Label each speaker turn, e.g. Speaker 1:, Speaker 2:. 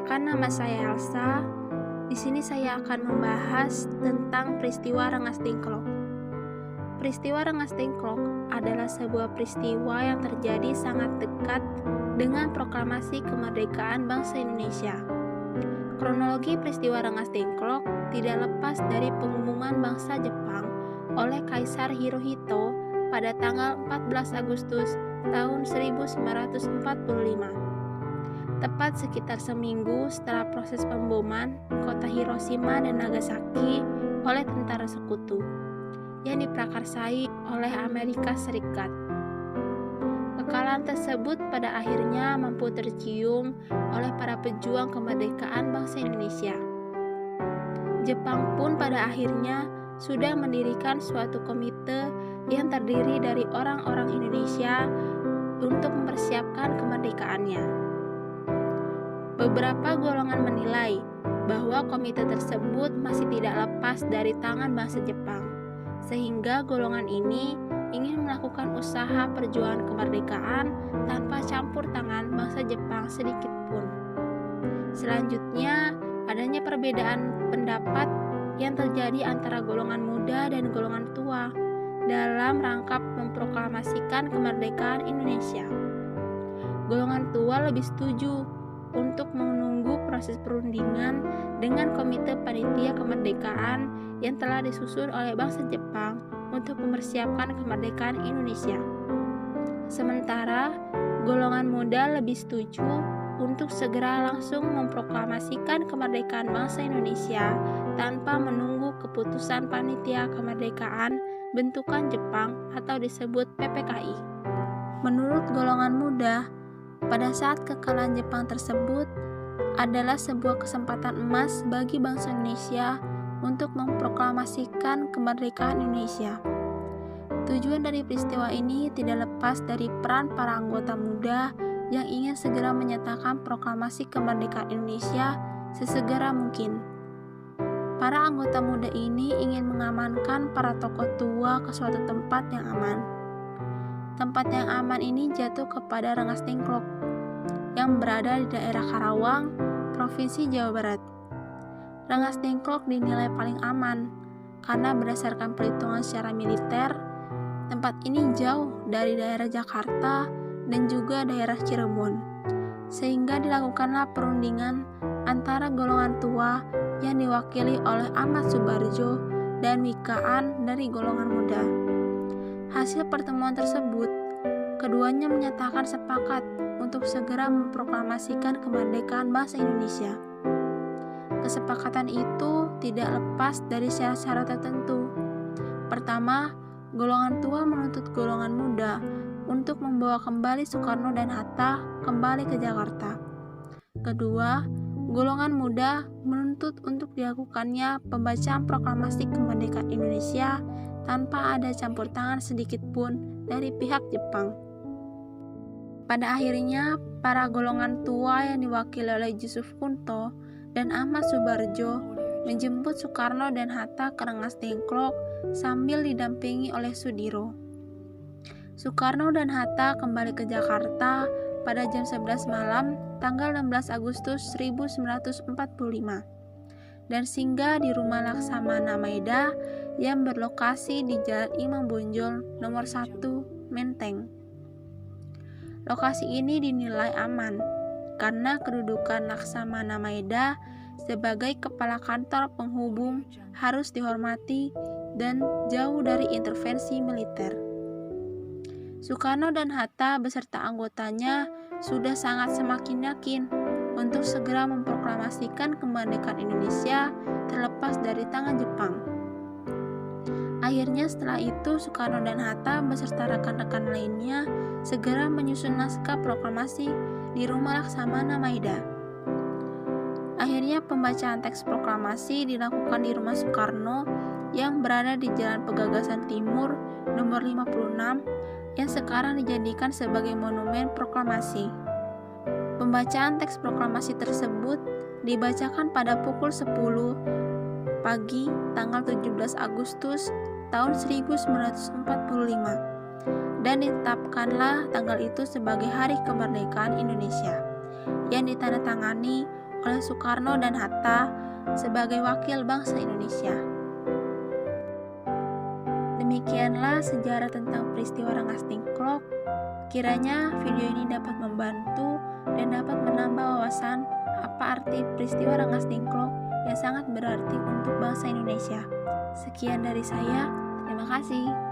Speaker 1: Perkenalkan, nama saya Elsa. Di sini saya akan membahas tentang peristiwa Rengas Dengklok. Peristiwa Rengas Dengklok adalah sebuah peristiwa yang terjadi sangat dekat dengan proklamasi kemerdekaan bangsa Indonesia. Kronologi peristiwa Rengas Dengklok tidak lepas dari pengumuman bangsa Jepang oleh Kaisar Hirohito pada tanggal 14 Agustus tahun 1945. Tepat sekitar seminggu setelah proses pemboman kota Hiroshima dan Nagasaki oleh tentara sekutu yang diprakarsai oleh Amerika Serikat. Kekalahan tersebut pada akhirnya mampu tercium oleh para pejuang kemerdekaan bangsa Indonesia. Jepang pun pada akhirnya sudah mendirikan suatu komite yang terdiri dari orang-orang Indonesia untuk mempersiapkan kemerdekaannya. Beberapa golongan menilai bahwa komite tersebut masih tidak lepas dari tangan bangsa Jepang, sehingga golongan ini ingin melakukan usaha perjuangan kemerdekaan tanpa campur tangan bangsa Jepang sedikit pun. Selanjutnya, adanya perbedaan pendapat yang terjadi antara golongan muda dan golongan tua dalam rangka memproklamasikan kemerdekaan Indonesia. Golongan tua lebih setuju untuk menunggu proses perundingan dengan Komite Panitia Kemerdekaan yang telah disusun oleh bangsa Jepang untuk mempersiapkan kemerdekaan Indonesia. Sementara golongan muda lebih setuju untuk segera langsung memproklamasikan kemerdekaan bangsa Indonesia tanpa menunggu keputusan Panitia Kemerdekaan bentukan Jepang atau disebut PPKI. Menurut golongan muda, pada saat kekalahan Jepang tersebut adalah sebuah kesempatan emas bagi bangsa Indonesia untuk memproklamasikan kemerdekaan Indonesia. Tujuan dari peristiwa ini tidak lepas dari peran para anggota muda yang ingin segera menyatakan proklamasi kemerdekaan Indonesia sesegera mungkin. Para anggota muda ini ingin mengamankan para tokoh tua ke suatu tempat yang aman. Tempat yang aman ini jatuh kepada Rengas Dengklok yang berada di daerah Karawang, Provinsi Jawa Barat. Rengas Dengklok dinilai paling aman karena berdasarkan perhitungan secara militer, tempat ini jauh dari daerah Jakarta dan juga daerah Cirebon, sehingga dilakukanlah perundingan antara golongan tua yang diwakili oleh Ahmad Subarjo dan Wikaan dari golongan muda. Hasil pertemuan tersebut, keduanya menyatakan sepakat untuk segera memproklamasikan kemerdekaan bangsa Indonesia. Kesepakatan itu tidak lepas dari syarat-syarat tertentu. Pertama, golongan tua menuntut golongan muda untuk membawa kembali Soekarno dan Hatta kembali ke Jakarta. Kedua, golongan muda menuntut untuk dilakukannya pembacaan proklamasi kemerdekaan Indonesia tanpa ada campur tangan sedikit pun dari pihak Jepang. Pada akhirnya, para golongan tua yang diwakili oleh Yusuf Kunto dan Ahmad Subarjo menjemput Soekarno dan Hatta ke Rengas Dengklok sambil didampingi oleh Sudiro. Soekarno dan Hatta kembali ke Jakarta pada jam 11 malam tanggal 16 Agustus 1945 dan singgah di rumah Laksamana Maeda yang berlokasi di Jalan Imam Bonjol nomor 1 Menteng. Lokasi ini dinilai aman karena kedudukan Laksamana Maeda sebagai kepala kantor penghubung harus dihormati dan jauh dari intervensi militer. Soekarno dan Hatta beserta anggotanya sudah sangat semakin yakin untuk segera memproklamasikan kemerdekaan Indonesia terlepas dari tangan Jepang. Akhirnya setelah itu Soekarno dan Hatta beserta rekan-rekan lainnya segera menyusun naskah proklamasi di rumah Laksamana Maeda. Akhirnya pembacaan teks proklamasi dilakukan di rumah Soekarno yang berada di Jalan Pegagasan Timur nomor 56 yang sekarang dijadikan sebagai monumen proklamasi. Pembacaan teks proklamasi tersebut dibacakan pada pukul 10 pagi tanggal 17 Agustus tahun 1945 dan ditetapkanlah tanggal itu sebagai Hari Kemerdekaan Indonesia yang ditandatangani oleh Soekarno dan Hatta sebagai wakil bangsa Indonesia. Demikianlah sejarah tentang peristiwa Rengas Dengklok. Kiranya video ini dapat membantu dan dapat menambah wawasan apa arti peristiwa Rengas Dengklok yang sangat berarti untuk bangsa Indonesia. Sekian dari saya, terima kasih.